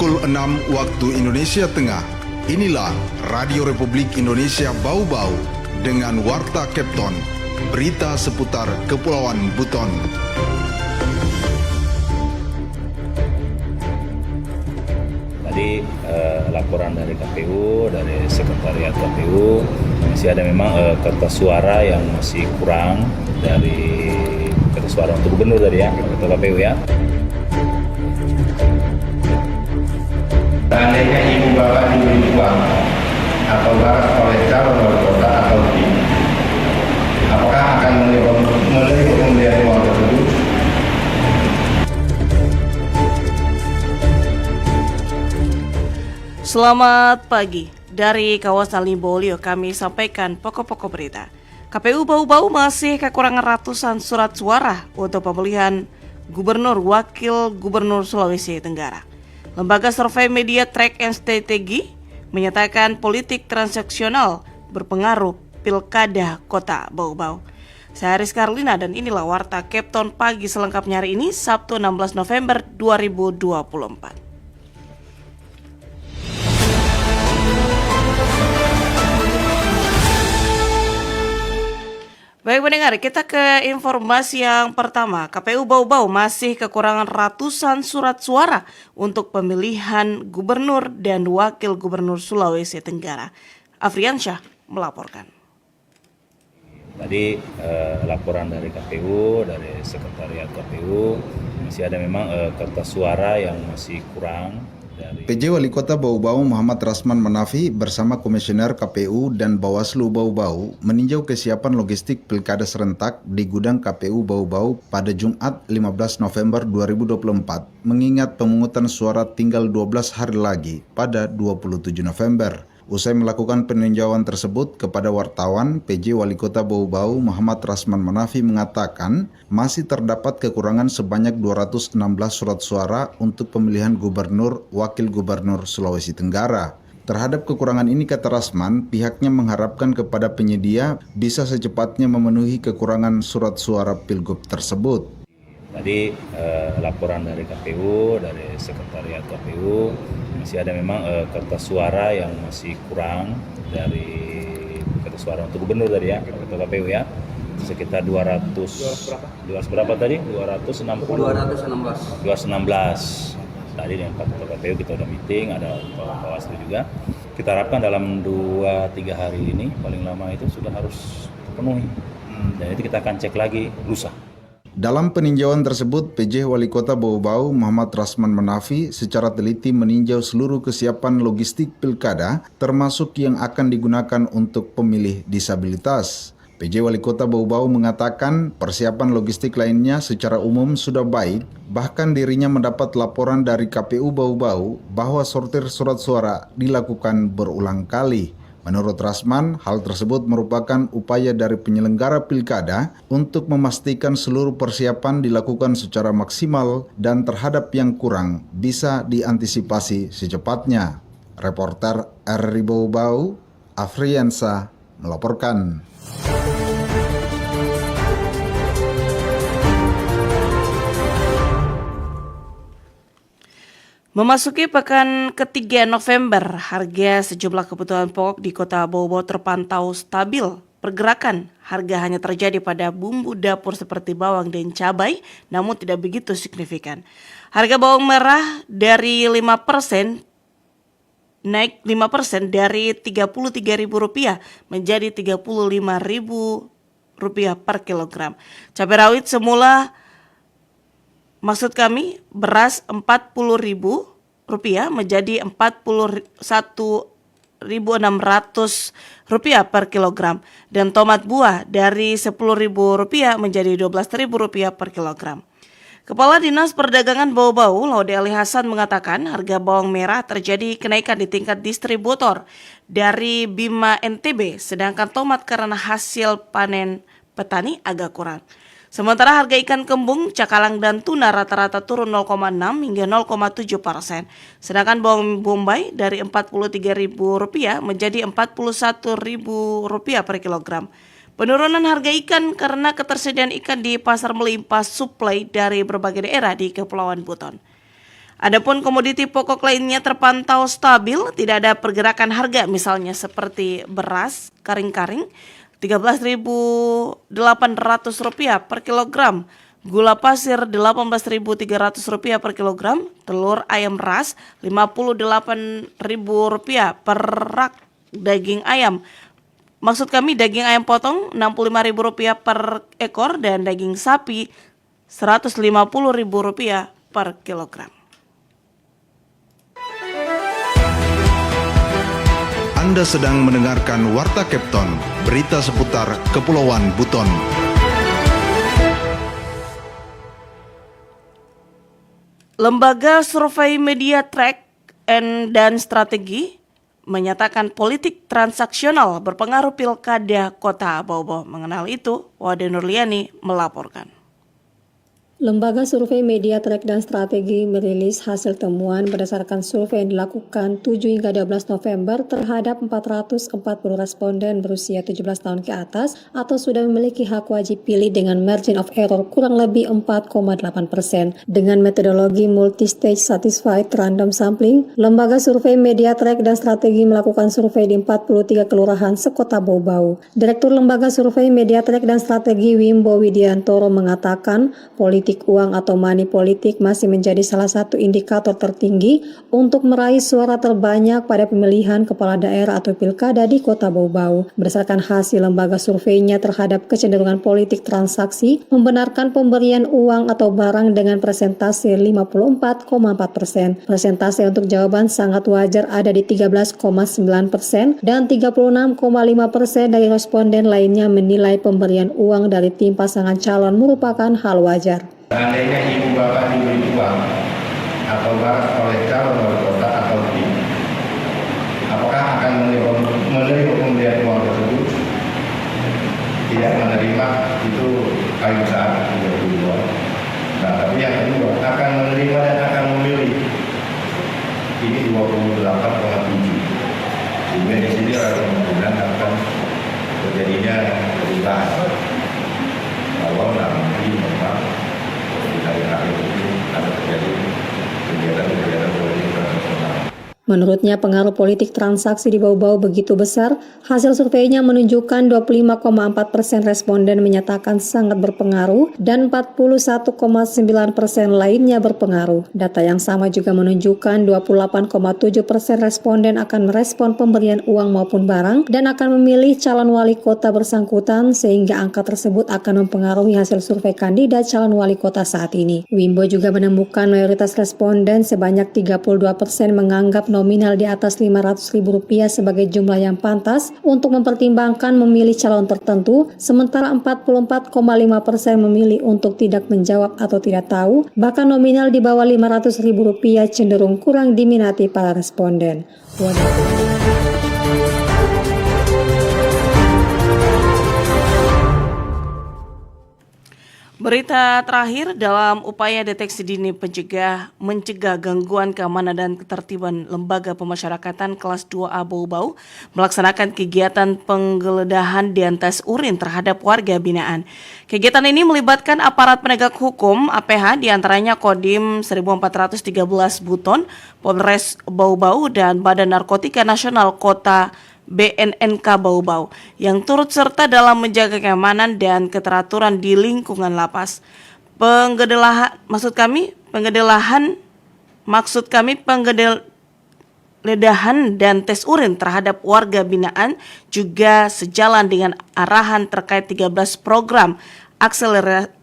Pukul 6 waktu Indonesia Tengah. Inilah Radio Republik Indonesia Bau-Bau dengan Warta Kepton. Berita seputar Kepulauan Buton. Tadi laporan dari KPU, dari Sekretariat KPU, masih ada memang kertas suara yang masih kurang dari kertas suara untuk gubernur tadi ya, ketua KPU ya. Seandainya ibu bapak diberi uang atau barat oleh calon wali kota atau tim, apakah akan menerima pemberian uang tersebut? Selamat pagi. Dari kawasan Limbolio kami sampaikan pokok-pokok berita. KPU Bau-Bau masih kekurangan ratusan surat suara untuk pemilihan Gubernur Wakil Gubernur Sulawesi Tenggara. Lembaga survei media Track and Strategi menyatakan politik transaksional berpengaruh Pilkada Kota Bau-Bau. Saya Haris Karlina dan inilah Warta Kepton pagi selengkapnya hari ini Sabtu 16 November 2024. Baik pendengar, kita ke informasi yang pertama. KPU Bau-Bau masih kekurangan ratusan surat suara untuk pemilihan gubernur dan wakil gubernur Sulawesi Tenggara. Afriansyah melaporkan. Tadi laporan dari KPU, dari Sekretariat KPU, masih ada memang kertas suara yang masih kurang. PJ Wali Kota Bau-Bau Muhammad Rasman Manafi bersama Komisioner KPU dan Bawaslu Bau-Bau meninjau kesiapan logistik Pilkada serentak di gudang KPU Bau-Bau pada Jumat 15 November 2024, mengingat pemungutan suara tinggal 12 hari lagi pada 27 November. Usai melakukan peninjauan tersebut kepada wartawan, PJ Wali Kota Bau-Bau Muhammad Rasman Manafi mengatakan masih terdapat kekurangan sebanyak 216 surat suara untuk pemilihan gubernur wakil gubernur Sulawesi Tenggara. Terhadap kekurangan ini, kata Rasman, pihaknya mengharapkan kepada penyedia bisa secepatnya memenuhi kekurangan surat suara pilgub tersebut. Tadi laporan dari KPU, dari Sekretariat KPU, masih ada memang kertas suara yang masih kurang dari kertas suara untuk gubernur tadi ya, ketua KPU ya, sekitar 200 berapa tadi? 216. Tadi dengan ketua KPU kita udah meeting, ada Bawaslu juga. Kita harapkan dalam 2-3 hari ini paling lama itu sudah harus terpenuhi. Dan itu kita akan cek lagi lusa. Dalam peninjauan tersebut, PJ Wali Kota Bau-Bau Muhammad Rasman Manafi secara teliti meninjau seluruh kesiapan logistik pilkada, termasuk yang akan digunakan untuk pemilih disabilitas. PJ Wali Kota Bau-Bau mengatakan persiapan logistik lainnya secara umum sudah baik, bahkan dirinya mendapat laporan dari KPU Bau-Bau bahwa sortir surat suara dilakukan berulang kali. Menurut Rasman, hal tersebut merupakan upaya dari penyelenggara pilkada untuk memastikan seluruh persiapan dilakukan secara maksimal dan terhadap yang kurang bisa diantisipasi secepatnya. Reporter RRI Bau-Bau, Afriansa melaporkan. Memasuki pekan ketiga November, harga sejumlah kebutuhan pokok di kota Bau-Bau terpantau stabil. Pergerakan harga hanya terjadi pada bumbu dapur seperti bawang dan cabai, namun tidak begitu signifikan. Harga bawang merah dari 5% naik 5% dari Rp33.000 menjadi Rp35.000 per kilogram. Cabai rawit semula beras Rp40.000 menjadi Rp41.600 per kilogram dan tomat buah dari Rp10.000 menjadi Rp12.000 per kilogram. Kepala Dinas Perdagangan Bau-Bau, Laude Ali Hasan mengatakan harga bawang merah terjadi kenaikan di tingkat distributor dari Bima NTB, sedangkan tomat karena hasil panen petani agak kurang. Sementara harga ikan kembung, cakalang dan tuna rata-rata turun 0,6 hingga 0,7%. Sedangkan bawang bombay dari Rp43.000 menjadi Rp41.000 per kilogram. Penurunan harga ikan karena ketersediaan ikan di pasar melimpah suplai dari berbagai daerah di Kepulauan Buton. Adapun komoditi pokok lainnya terpantau stabil, tidak ada pergerakan harga misalnya seperti beras karing-karing Rp13.800 per kilogram, gula pasir Rp18.300 per kilogram, telur ayam ras Rp58.000 per rak daging ayam. Maksud kami daging ayam potong Rp65.000 per ekor dan daging sapi Rp150.000 per kilogram. Anda sedang mendengarkan Warta Kepton, berita seputar Kepulauan Buton. Lembaga survei Media Track dan Strategi menyatakan politik transaksional berpengaruh Pilkada Kota Bau-Bau. Mengenal itu, Wade Nurliani melaporkan. Lembaga Survei Media Track dan Strategi merilis hasil temuan berdasarkan survei yang dilakukan 7 hingga 12 November terhadap 440 responden berusia 17 tahun ke atas atau sudah memiliki hak wajib pilih dengan margin of error kurang lebih 4,8%. Dengan metodologi multi-stage satisfied random sampling, Lembaga Survei Media Track dan Strategi melakukan survei di 43 kelurahan sekota Bau-Bau. Direktur Lembaga Survei Media Track dan Strategi Wimbo Widiantoro mengatakan politik uang atau money politik masih menjadi salah satu indikator tertinggi untuk meraih suara terbanyak pada pemilihan kepala daerah atau pilkada di Kota Bau-Bau. Berdasarkan hasil lembaga surveinya terhadap kecenderungan politik transaksi, membenarkan pemberian uang atau barang dengan persentase 54,4%. Persentase untuk jawaban sangat wajar ada di 13,9% dan 36,5% dari responden lainnya menilai pemberian uang dari tim pasangan calon merupakan hal wajar. Seandainya ibu bapak diberi uang atau barang oleh calon wali kota atau tim, apakah akan menerima pemberian uang tersebut? Tidak menerima, itu paling besar 32. Nah, tapi yang kedua akan menerima dan akan memilih, ini 28,7. Sehingga di sini kemungkinan akan terjadinya perubahan. Kalau nanti memang di hari-hari itu ada terjadi kegiatan-kegiatan politik transaksional. Menurutnya pengaruh politik transaksi di Bau-Bau begitu besar, hasil surveinya menunjukkan 25,4% responden menyatakan sangat berpengaruh dan 41,9% lainnya berpengaruh. Data yang sama juga menunjukkan 28,7% responden akan merespon pemberian uang maupun barang dan akan memilih calon wali kota bersangkutan sehingga angka tersebut akan mempengaruhi hasil survei kandidat calon wali kota saat ini. Wimbo juga menemukan mayoritas responden sebanyak 32% menganggap nominal di atas Rp500.000 sebagai jumlah yang pantas untuk mempertimbangkan memilih calon tertentu, sementara 44,5% memilih untuk tidak menjawab atau tidak tahu, bahkan nominal di bawah Rp500.000 cenderung kurang diminati para responden. Berita terakhir, dalam upaya deteksi dini mencegah gangguan keamanan dan ketertiban Lembaga Pemasyarakatan kelas 2A Bau-Bau melaksanakan kegiatan penggeledahan dan tes urin terhadap warga binaan. Kegiatan ini melibatkan aparat penegak hukum APH diantaranya Kodim 1413 Buton, Polres Bau-Bau dan Badan Narkotika Nasional Kota BNNK Bau-Bau yang turut serta dalam menjaga keamanan dan keteraturan di lingkungan lapas. Penggeledahan dan tes urin terhadap warga binaan juga sejalan dengan arahan terkait 13 program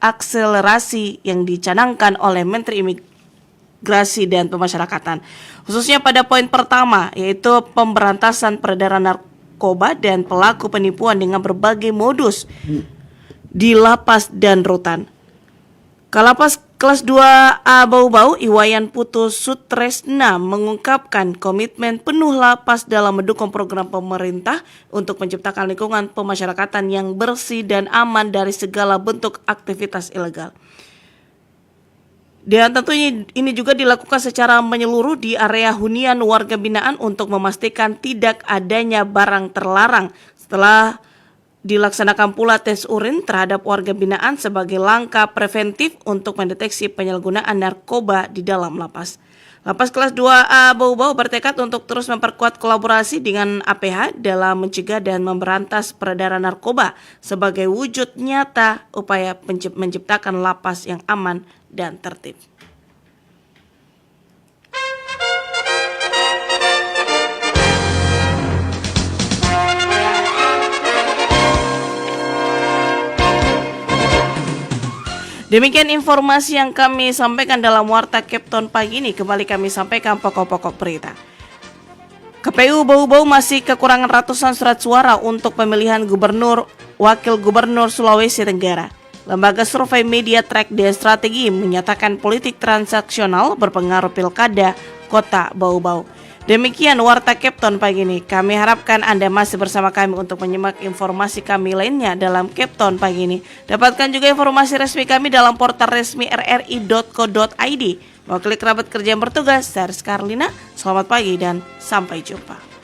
akselerasi yang dicanangkan oleh Menteri Imigrasi dan Pemasyarakatan, khususnya pada poin pertama yaitu pemberantasan peredaran narkoba dan pelaku penipuan dengan berbagai modus di lapas dan rutan. Kalapas kelas 2A Bau-Bau Iwayan Putu Sutresna mengungkapkan komitmen penuh lapas dalam mendukung program pemerintah untuk menciptakan lingkungan pemasyarakatan yang bersih dan aman dari segala bentuk aktivitas ilegal. Dan tentunya ini juga dilakukan secara menyeluruh di area hunian warga binaan untuk memastikan tidak adanya barang terlarang. Setelah Dilaksanakan pula tes urin terhadap warga binaan sebagai langkah preventif untuk mendeteksi penyalahgunaan narkoba di dalam lapas. Lapas kelas 2A Bau-Bau bertekad untuk terus memperkuat kolaborasi dengan APH dalam mencegah dan memberantas peredaran narkoba sebagai wujud nyata upaya menciptakan lapas yang aman dan tertib. Demikian informasi yang kami sampaikan dalam Warta Kepton pagi ini. Kembali kami sampaikan pokok-pokok berita. KPU Bau-Bau masih kekurangan ratusan surat suara untuk pemilihan gubernur, wakil gubernur Sulawesi Tenggara. Lembaga survei media Track dan Strategi menyatakan politik transaksional berpengaruh pilkada kota Bau-Bau. Demikian Warta Kepton pagi ini. Kami harapkan Anda masih bersama kami untuk menyimak informasi kami lainnya dalam Kepton pagi ini. Dapatkan juga informasi resmi kami dalam portal resmi rri.co.id. Mewakili kerabat kerja yang bertugas, saya Rizka Arlina. Selamat pagi dan sampai jumpa.